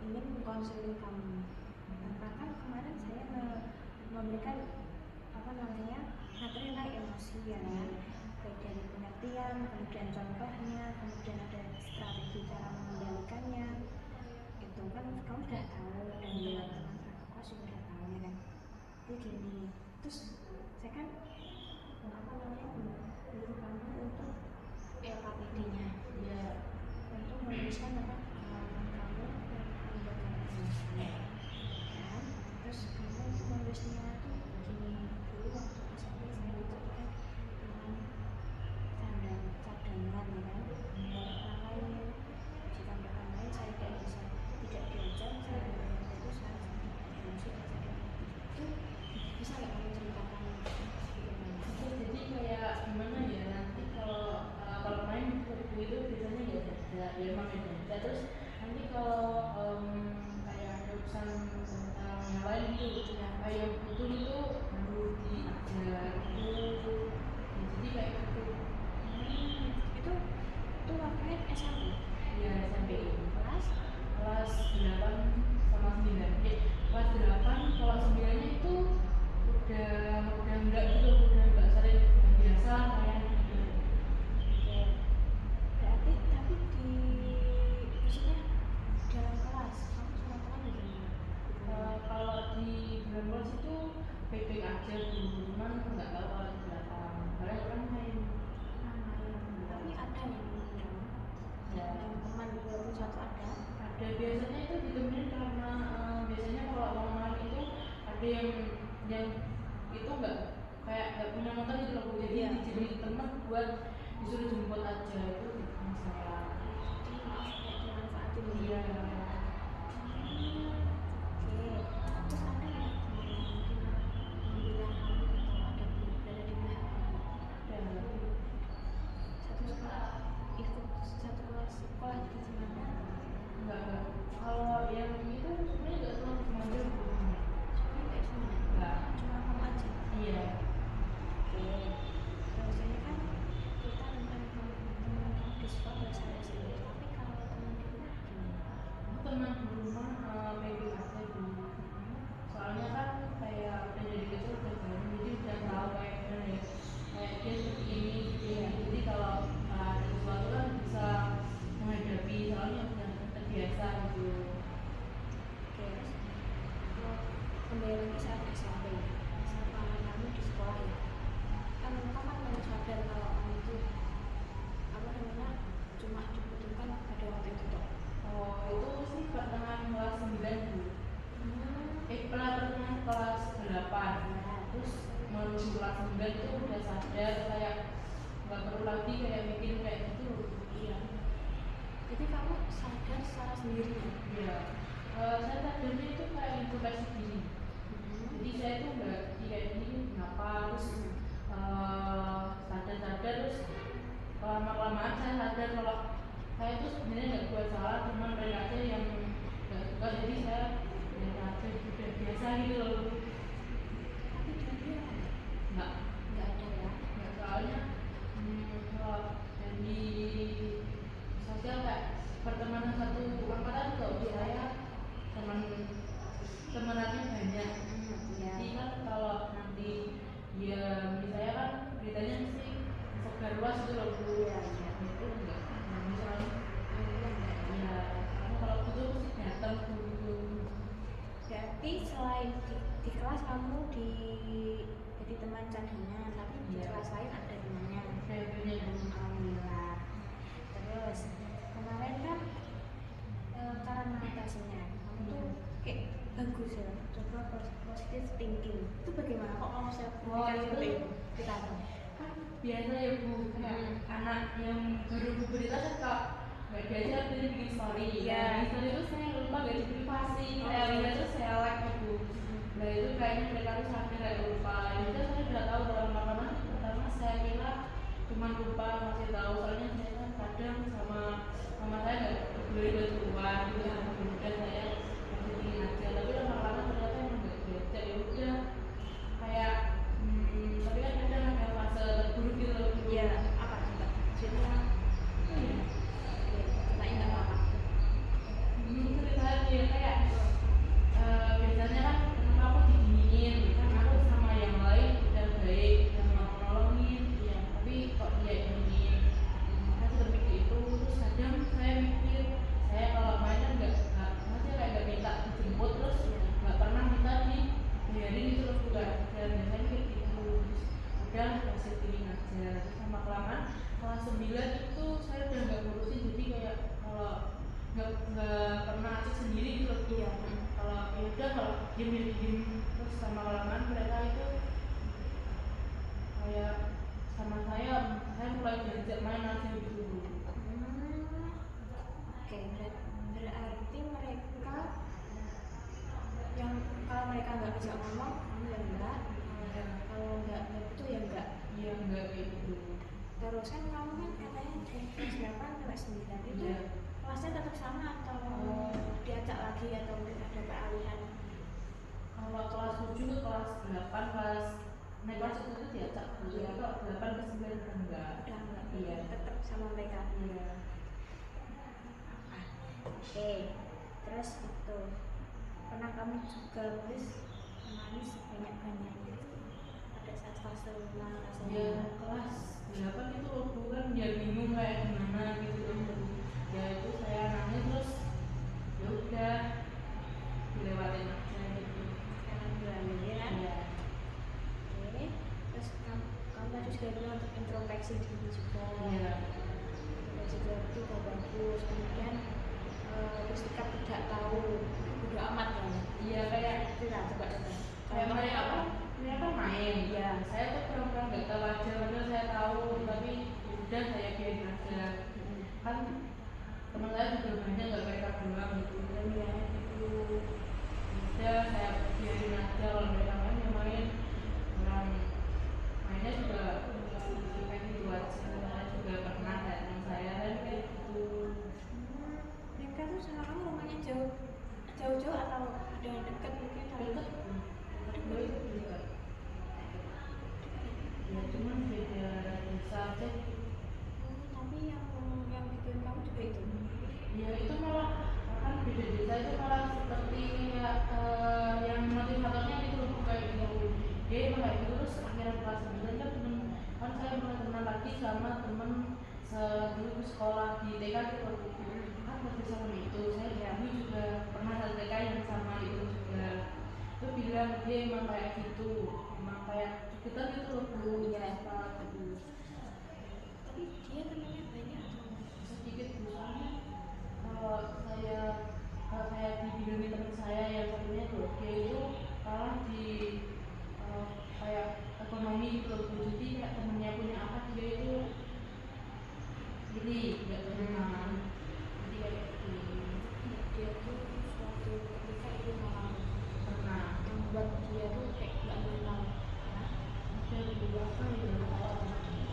ingin mengkonseling kamu. Karena kan kemarin saya memberikan materi tentang emosi ya kan, baik dari pengertian, kemudian contohnya, kemudian ada strategi cara mengendalikannya. Itu kan kamu sudah tahu dan teman-teman aku sudah tahu ya kan. Jadi gini, terus saya kan menyuruh kamu untuk LKPD-nya ya, untuk menuliskan tentang pengalaman kamu yang menyebabkan emosi ya. Terus kamu menulisnya tuh begini, dulu waktu SMP saya dijadikan cadangan ya kan, orang lain ditambahkan lain saya tidak diajar, saya terus saya emosi dan saya itu bisa nggak kamu ceritakan gimana? Jadi kayak gimana ya, nanti kalau main buku itu biasanya ya emang ya, terus nanti kalau kayak ada urusan tentang yang lain itu ya kayak betul itu baru diajar itu ya, jadi kayak gitu. Itu waktunya SMP ya SMP kelas 8 sama 9 kelas 8 kalau 9 nya itu udah enggak gitu, udah enggak sering biasa kayak gitu. Oke. Berarti tapi maksudnya dalam kelas kamu sama teman gimana? Kalau di dalam kelas itu baik-baik aja dulu, cuman nggak tahu kalau di belakang kalian orang main. Tapi ada yang teman walaupun satu ada biasanya itu ditemenin karena biasanya kalau orang itu ada yang itu nggak punya motor gitu loh, jadi dijadiin teman buat disuruh jemput aja, itu masalah. Dimanfaatin Iya. Oke, terus ada nggak membilang kamu atau ada berada di belakang kamu? Satu sekolah ikut satu kelas sekolah di Cimanda? Enggak. Kalau yang itu sebenarnya nggak terlalu Cimanda. Soalnya kayak Cimanda. Enggak. Cuma kamu aja. Iya. Oke. Biasanya kan kita teman di sekolah nggak salah sih. Tapi kalau teman di rumah gimana? Teman di rumah baby aja dulu. Soalnya kan kayak udah dari kecil udah jalan, jadi udah tahu kayak gimana ya, kayak dia seperti ini gitu ya. Jadi kalau ada sesuatu kan bisa menghadapi, soalnya udah terbiasa gitu. Oke, kembali lagi saat SMP sama kamu di sekolah ya, kan kamu baru sadar kalau kamu itu cuma dibutuhkan pada waktu itu toh. Itu sih pertengahan kelas 9 dulu. Pertengahan kelas 8. Terus menuju kelas 9 itu udah sadar kayak nggak perlu lagi kayak mikir kayak gitu. Iya. Jadi kamu sadar secara sendiri? Iya. Saya sadarnya itu kayak introspeksi diri. Jadi saya itu nggak kayak ini kenapa, terus sadar terus lama-lamaan saya sadar kalau saya itu sebenarnya nggak buat salah, cuman mereka aja yang nggak suka, jadi saya biasa aja, udah biasa gitu loh. Tapi jadi Nggak ada ya? nggak, soalnya kalau yang di sosial kayak pertemanan satu angkatan kok saya temenannya banyak. Jadi kan kalau nanti dia misalnya kan beritanya mesti sebar luas gitu loh Bu. Itu enggak. Misalnya ya kamu kalau gitu mesti datang dulu. Berarti selain di kelas kamu jadi teman cadangan, tapi di kelas lain ada temannya. Alhamdulillah. Terus kemarin kan cara mengatasinya kamu tuh kayak bagus ya, coba positive thinking. Itu bagaimana kok kamu itu kita kan biasa ya Bu, kayak anak yang baru berita kan kok nggak diajar bikin story. Di story itu saya lupa nggak di privasi, saya lihat tuh saya like ya Bu. Nah itu kayaknya mereka tuh sampai kayak lupa. Itu saya udah tahu dalam makanan. Pertama saya kira cuma lupa, masih tahu soalnya saya kan kadang sama mama saya nggak beli bantuan gitu ya. Kemudian saya masih ingin aja, tapi lama-lama ternyata emang nggak diajar. Ya udah kayak tapi kan kadang ada fase terburuk gitu loh. Iya, apa coba cerita? Cerita apa? Ceritanya kayak diem terus sama kelamaan mereka itu kayak sama saya mulai diajak main aja gitu. Oke, berarti mereka yang kalau mereka nggak bisa ngomong kamu ya enggak, kalau nggak itu ya enggak. Iya enggak kayak gitu. Terus kan kamu kan katanya dari kelas 8 sampai 9 itu kelasnya tetap sama atau diacak lagi atau ada peralihan? Kalau kelas 7 ke kelas 8 kelas naik kelas itu diacak dulu. Kalau 8 ke 9 kan enggak. Iya tetap sama mereka. Iya. Oke, terus itu pernah kamu juga nulis nangis banyak-banyak pada saat fase rasanya? Ya kelas 8 itu waktu kan dia bingung kayak gimana gitu loh. Ya itu saya nangis terus ya udah dilewatin aja gitu. Alhamdulillah ya. Oke, terus kamu tadi juga bilang untuk introspeksi diri juga. Iya. Introspeksi diri itu udah bagus. Kemudian bersikap tidak tahu udah amat kan? Iya kayak tidak coba. Kayak mereka apa? Mereka main. Ya saya tuh kurang-kurang nggak tahu aja. Padahal saya tahu tapi udah saya biarin aja. Kan teman saya juga banyak nggak mereka doang gitu. Dan ya itu udah saya biarin aja kalau mereka main ya main. Orang mainnya juga kayak gitu aja. Saya juga pernah kayak teman saya dan kayak gitu. Mereka tuh sama kamu rumahnya jauh-jauh atau ada yang dekat mungkin? Dekat. Ya cuman beda desa aja. Tapi yang bikin kamu juga itu? Ya itu malah kan beda desa itu malah seperti kayak yang motivatornya itu kayak gitu. Dia emang kayak gitu terus akhirnya kelas 9 kan temen kan saya mulai kenal lagi sama temen dulu sekolah di TK gitu kan masih sama itu saya dulu juga pernah satu TK yang sama itu juga itu bilang dia emang kayak gitu emang kayak kita gitu loh bu ya gitu. Tapi dia temannya banyak atau Sedikit bu soalnya kalau saya dibilangin teman saya yang satunya tuh dia itu kalah di kayak ekonomi gitu loh bu jadi kayak temennya punya apa dia itu jadi nggak tenang jadi kayak gitu. dia tuh suatu ketika itu malah Pernah membuat dia tuh kayak nggak mengenal ada beberapa yang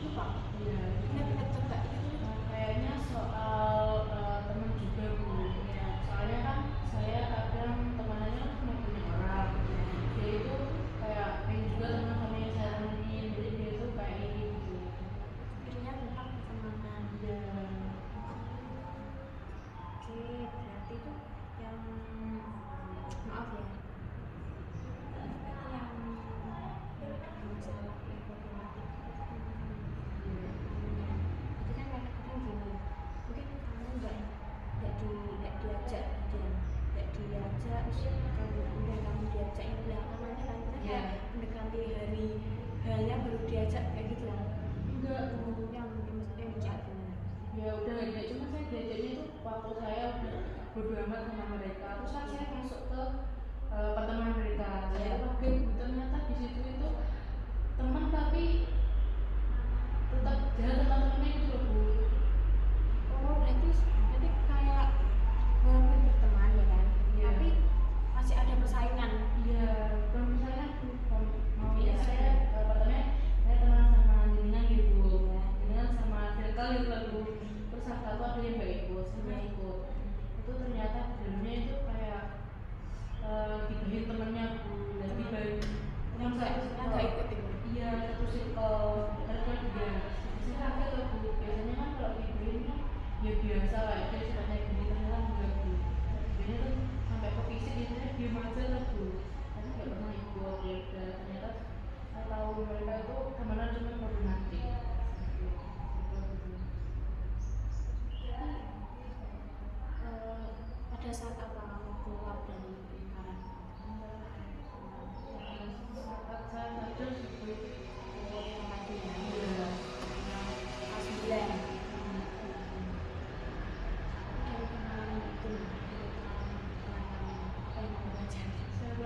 lupa ya ingat coba itu kayaknya soal teman juga bu soalnya kan saya kadang temanannya kan cuma punya orang dia itu kayak pengen juga teman sama yang saya temenin jadi dia itu kayak ini gitu akhirnya tentang pertemanan. ya Oke, berarti itu yang maaf ya yang ada masalah yang problematik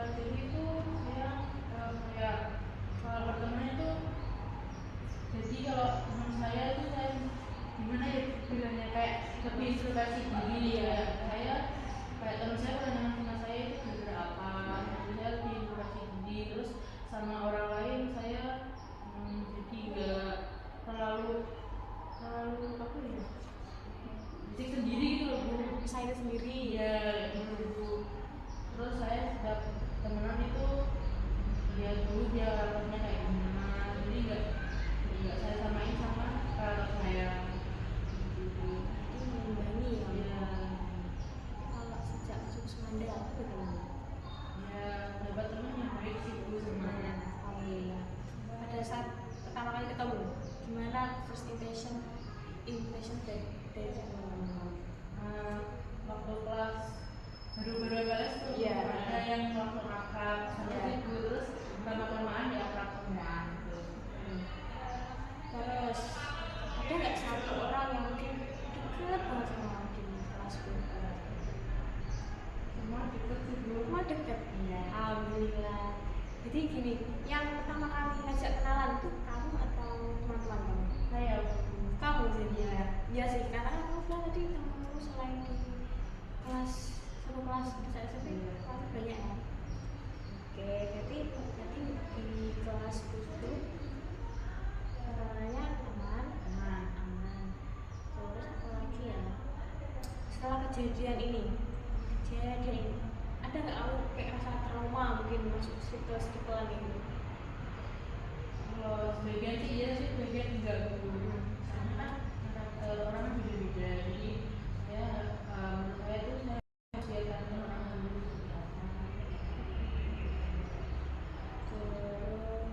bela diri itu saya kayak kalau berteman itu, jadi kalau teman saya itu saya gimana ya bilangnya, kayak lebih introspeksi diri ya. Saya kayak teman saya pernah nanya sama saya itu gara apa, jadi saya lebih introspeksi diri, terus sama orang lain saya jadi nggak terlalu terlalu apa ya, bisik sendiri gitu loh Bu. Saya sendiri Iya gitu Bu. Terus saya setiap temenan itu dia dulu dia karakternya kayak gimana, jadi nggak saya samain sama karakter saya gitu. itu mengimbangi ya. Iya. Kalau sejak masuk Semanda itu bagaimana? Ya dapat teman yang baik sih Bu semuanya. Alhamdulillah. Pada saat pertama kali ketemu, gimana first impression dari teman-teman? Waktu kelas baru-baru kelas tuh Iya. ada yang langsung akrab sama Iya. ibu, terus lama-kelamaan ya akrab semua gitu. Terus ada nggak satu orang yang mungkin deket banget sama di kelasku? Semua deket sih Bu. Semua deket. Iya. Alhamdulillah. Jadi gini, yang pertama kali ngajak kenalan itu kamu atau teman-teman kamu? Saya Kamu jadinya. Iya sih, karena kan kamu bilang tadi teman-temanmu selain di kelas satu kelas bisa SMP kamu banyak ya. Oke, jadi di kelas itu kenalannya aman. Terus apa lagi ya? Setelah kejadian ini, ada nggak kamu kayak rasa trauma mungkin masuk circle ini? kalau sebagian sih iya sih, sebagian enggak Bu. Karena kan orang kan beda-beda, jadi saya menurut saya itu saya biarkan orang dulu seperti apa.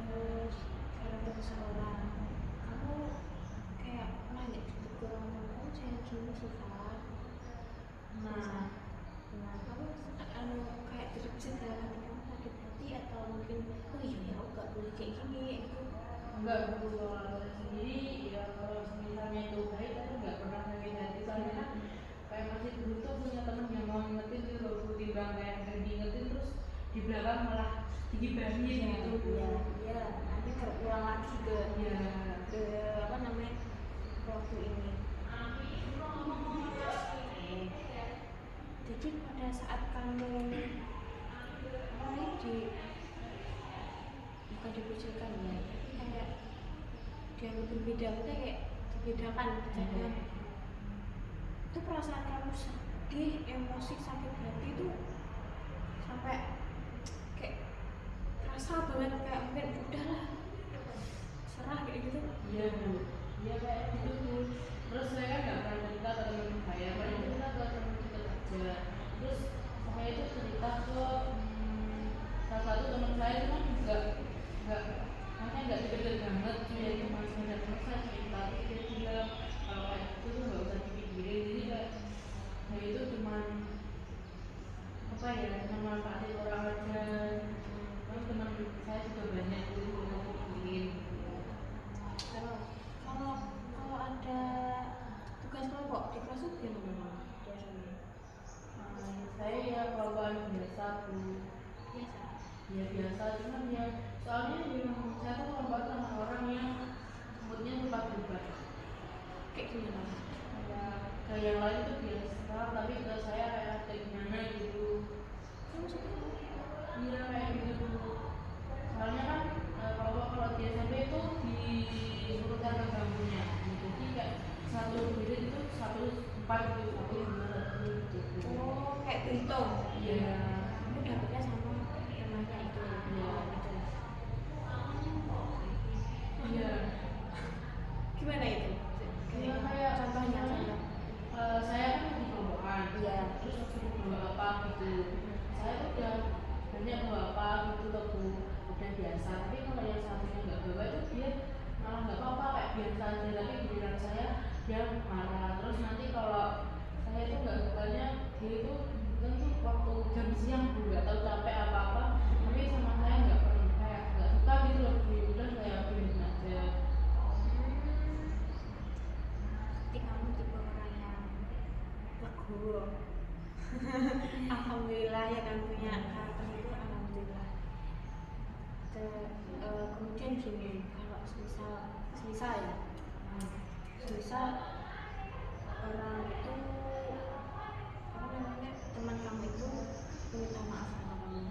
Terus karakter seseorang, kamu kayak nanya gitu ke orang kamu saya gini sih Kak. Nah kamu kayak terbesit dalam hati kamu sakit hati atau mungkin oh iya aku gak boleh kayak gini gitu. Enggak Bu, kalau saya sendiri ya kalau misalnya itu baik aku nggak pernah sakit hati, soalnya kan kayak masih dulu tuh punya temen yang mau ngingetin gitu loh Bu, timbang kayak nggak diingetin terus di belakang malah digibahin gitu Bu. Iya nanti terulang lagi Iya. ke apa namanya waktu ini. Jadi pada saat kamu bukan dikucilkan ya, tapi kayak dianggap berbeda, kita kayak dibedakan kejadian. Itu perasaan kamu sedih, emosi, sakit hati itu sampai kayak rasa banget kayak mungkin udahlah serah kayak gitu. Iya Bu, iya kayak gitu Bu. Terus saya kan nggak pernah cerita ke teman saya, paling cerita ke teman dekat aja. Terus saya itu cerita ke salah satu teman saya itu kan nggak makanya nggak deket banget, dia cuma sekedar teman saya cerita, terus dia bilang kalau kayak gitu tuh nggak usah dipikirin, jadi kayak saya itu cuma apa ya, memanfaatin orang aja. Terus teman saya juga banyak itu nggak pikirin. Terus kalau ada tugas kelompok di kelas itu gimana biasanya? Saya ya kelompok biasa Bu. Biasa. Ya biasa, cuman ya soalnya memang saya tuh kelompok sama orang yang moodnya cepat berubah. Kayak gimana? Ke yang lain tuh biasa, tapi ke saya kayak gimana gitu. Kamu suka Iya kayak gitu. Soalnya kan kalau di SMP itu diurutkan ke bangkunya, jadi kayak satu bilik itu 1/4 gitu, 1/2 gitu. oh kayak berhitung. Iya. Kamu dapetnya sama temannya itu. Iya. Gitu. Iya. Gimana itu? Iya kayak contohnya misalnya, saya kan di kelompokan, Iya. terus suruh bawa apa gitu. Saya tuh udah banyak bawa apa gitu loh Bu, udah biasa. Tapi kalau yang satunya nggak bawa itu dia malah nggak apa-apa kayak biasa aja, tapi giliran saya dia marah. Terus nanti kalau saya itu nggak sukanya dia itu tentu waktu jam siang Bu, nggak tahu capek apa-apa, tapi sama saya nggak pernah kayak nggak suka gitu loh Bu, udah saya biarin aja. Berarti kamu tipe orang yang legowo. Alhamdulillah ya kan punya karakter itu alhamdulillah. kemudian gini, kalau semisal ya, semisal orang itu apa namanya, teman kamu itu minta maaf sama kamu,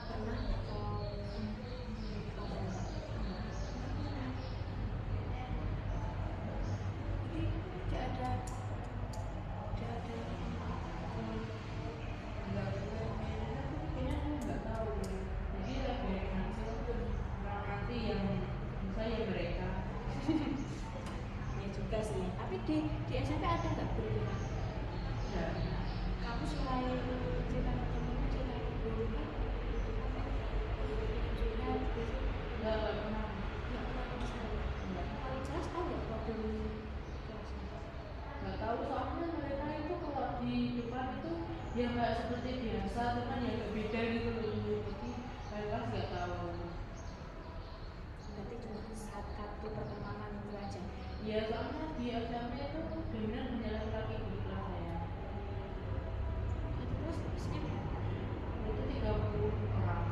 pernah atau apa enggak? Jadi tidak ada nggak tahu. Jadi lagi hasil orang nanti yang saya mereka. Ya juga sih. Tapi di SMP ada nggak berita? Ya. Kamu selain cerita ke temennya, cerita ke guru kan? Juga gitu. Nggak pernah. Nggak pernah misalnya. Kalau jelas tahu nggak problem kelasnya? Nggak tahu, soalnya mereka itu kalau di depan itu ya nggak seperti biasa, cuman ya agak beda gitu loh. Jadi mereka nggak tahu. Berarti cuma satu perkembangan itu aja. Ya soalnya di SMP itu dominan hanya laki-laki di kelas saya. Terus isinya Itu 30 orang.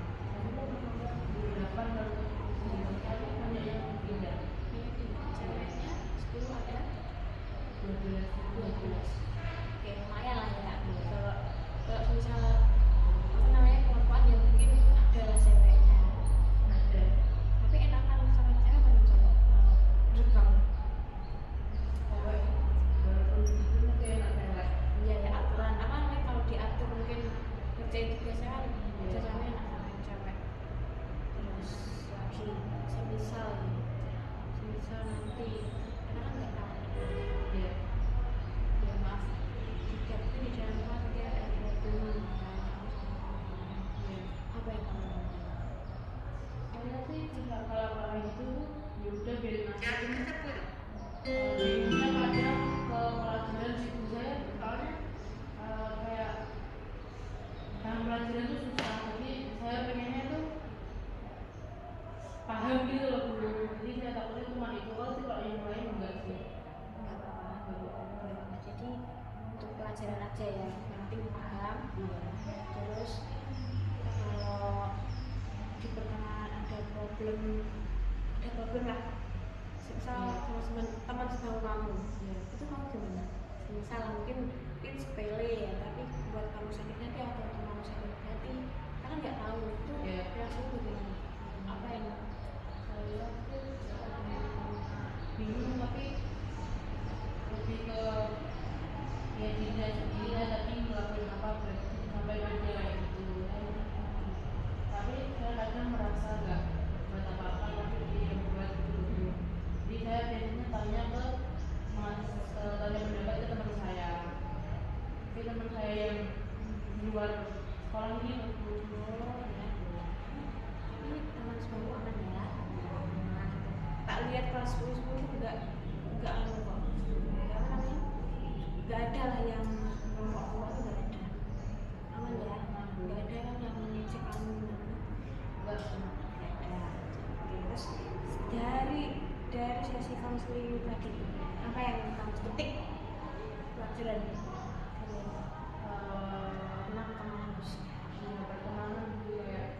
8 baru tapi banyak yang pindah. ceweknya 10 ada 12. Oke, lumayan lah ya. Kalau misalnya apa namanya, perempuan ya mungkin ada lah ceweknya. Ada. Tapi enakan sama cewek apa nih cowok? Menurut kamu? Cewek. Walaupun itu mungkin enak cewek. Iya ya, aturan apa namanya, kalau diatur mungkin ngerjain tugasnya kan biasanya enak sama yang cewek. Terus lagi semisal nanti karena kan nggak tahu. Iya. Ya maaf, jika tapi di dalam kelas nanti ada problem Iya. apa yang kamu lakukan? Saya sih kalau itu ya udah biarin aja. Bingungnya kadang ke pelajaran situ saya, soalnya kayak dalam pelajaran itu susah, jadi saya pengennya tuh paham gitu loh dulu. Jadi saya takutnya cuma itu sih, kalau yang lain enggak sih. Nggak apa-apa. Jadi untuk pelajaran aja ya, yang penting paham. Terus kalau di pertengahan ada problem lah. Misal teman sebangku kamu, itu kamu gimana? Misal mungkin sepele ya, tapi buat kamu sakit hati atau temanmu sakit hati, kan nggak tahu itu reaksinya bagaimana? Apa yang Saya tuh bingung, tapi lebih ke ya dirinya sendiri tapi ngelakuin apa berarti sampai kerja kayak gitu. Tapi saya kadang merasa nggak buat apa-apa, tapi dia buat gitu. Jadi saya biasanya tanya ke tanya pendapat ke teman saya. Tapi teman saya yang di luar sekolah ini tapi teman sebangku aman ya? Tak lihat kelas 10 nggak anu kok. Apa namanya? Nggak ada lah yang kelompok itu nggak ada. Aman ya? Nggak ada kan yang cek kamu nggak ada. Terus dari sesi konseling tadi, apa yang kamu petik pelajaran tentang kampus? pertemanan gitu kayak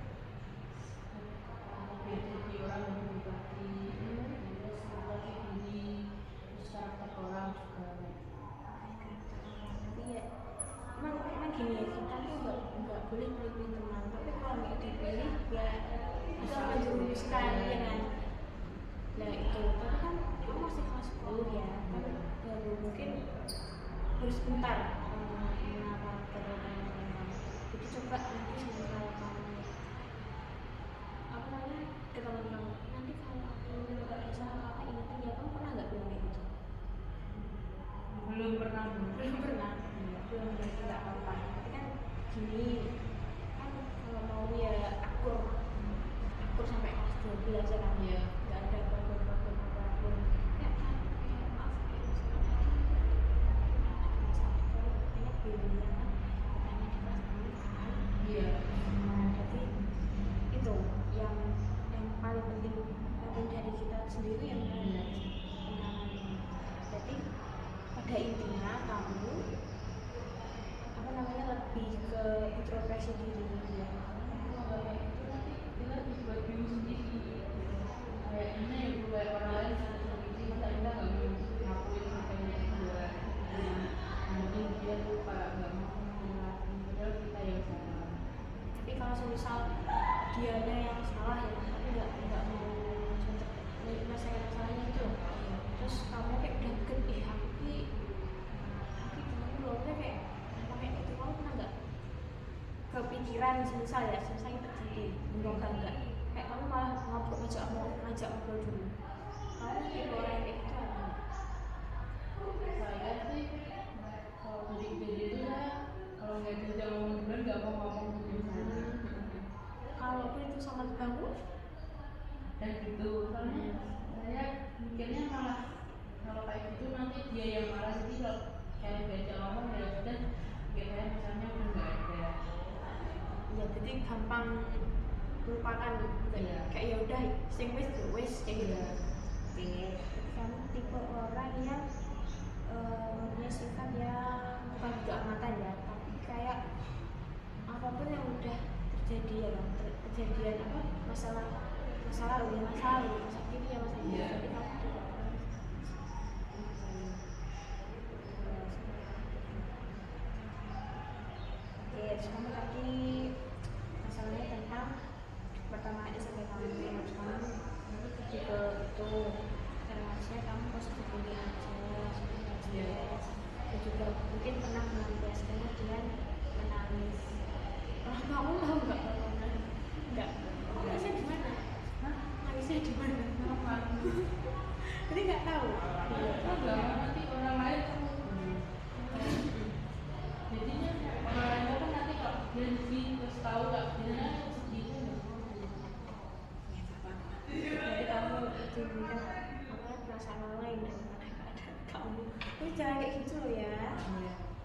jadi orang yang berbagi, terus berbagi diri, terus karakter orang juga. Tapi ya emang gini ya, kita tuh nggak boleh pilih teman, tapi kalau nggak dipilih ya bisa menjerumuskan ya kan. Nah itu, tapi kan kamu masih kelas 10 ya, kan baru mungkin harus bentar mengenal teman-teman kamu. Jadi coba nanti kalau kamu apa namanya, ke teman kamu, nanti kalau aku nggak bisa apa-apa ingetin ya, kamu pernah nggak bilang kayak gitu? Belum pernah. Belum nggak apa-apa. Tapi kan gini, kan kalau mau ya akur sampai kelas 12 ya kan, Iya. nggak ada problem apapun. Kayak maaf, kayak misalnya kayaknya belum ya kan, katanya di kelas ini kan. Iya. Jadi itu yang paling penting dari kita sendiri yang pengenalan. Jadi pada intinya kamu apa namanya, lebih ke introspeksi diri ya. Kalau kayak itu nanti kita dibuat bingung sendiri. dianya yang salah ya, tapi nggak mau menyelesaikan masalahnya itu. Terus kamu kayak udah deket, aku temen lo kayak kayak itu, kamu pernah nggak kepikiran semisal itu terjadi, enggak kayak kamu malah ngajak ngobrol dulu, kamu tipe orang yang kayak gitu apa? Saya sih kalau jadi itu saya kalau nggak diajak ngomong nggak mau ngomong gitu. Kalaupun itu sama kamu dan gitu, soalnya saya mikirnya malah kalau kayak gitu nanti dia yang marah, jadi kalau saya diajak ngomong ya sudah, saya misalnya udah nggak ada. ya jadi gampang melupakan kayak ya udah sing wis kayak gitu. Oke, kamu tipe orang yang punya sifat yang bukan bodo amatan ya, tapi kayak apapun yang udah terjadi ya, kejadian apa masa lalu masa kini ya masa depan. Jadi kamu tipe orang terus kamu tadi masalahnya tentang pertama SMP kamu tipe itu termasuknya kamu positif ini aja, dan juga mungkin pernah menangis kemudian menangis. Kamu tahu nggak nggak nangisnya di mana? Nangisnya di mana? Jadi nggak tahu. Nanti orang lain kamu jadinya orang lain kan nanti kalau dia sedih terus tahu nggak dia sedih. Jadi kamu itu punya perasaan orang lain daripada kamu. Terus jangan kayak gitu loh ya.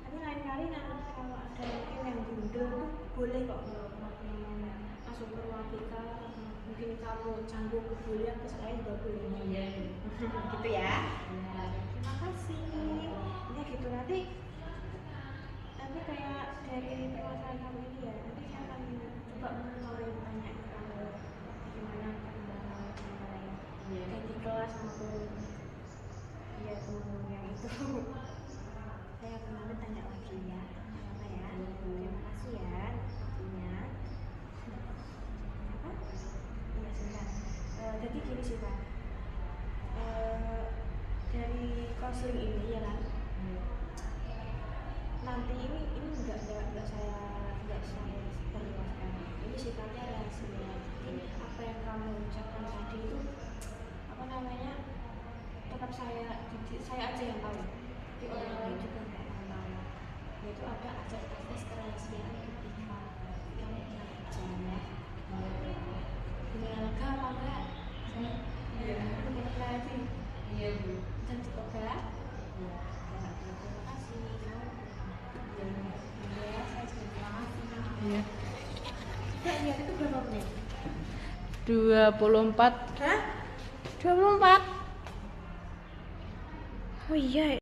Nanti lain kali kalau ada mungkin yang bundel tuh boleh kok masuk ke ruang BK. Mungkin kamu canggung boleh, terus lain juga boleh. Iya. Gitu ya. Terima kasih. Ya gitu nanti kayak dari permasalahan kamu ini ya, nanti saya akan coba mulai tanya kamu gimana perkembangan lain kayak di kelas maupun ya temen yang itu. Saya akan nanti tanya lagi ya, apa ya. Terima kasih ya waktunya. Apa? Iya sebentar. Jadi gini sih Pak, dari konseling ini ya kan, nanti ini enggak saya perluaskan, ini sifatnya rahasia. Jadi apa yang kamu ucapkan tadi itu apa namanya, tetap saya aja yang tahu, tapi orang lain juga nggak tahu. Yaitu ada ajas tes kerahasiaan ketika kamu kerja dengan lega apa enggak? Iya, benar lagi. Iya Bu. Dan cukup enggak? Terima kasih. Ya, saya juga terima kasih. Iya. Ya, itu berapa menit? 24. Hah? 24? Oh iya,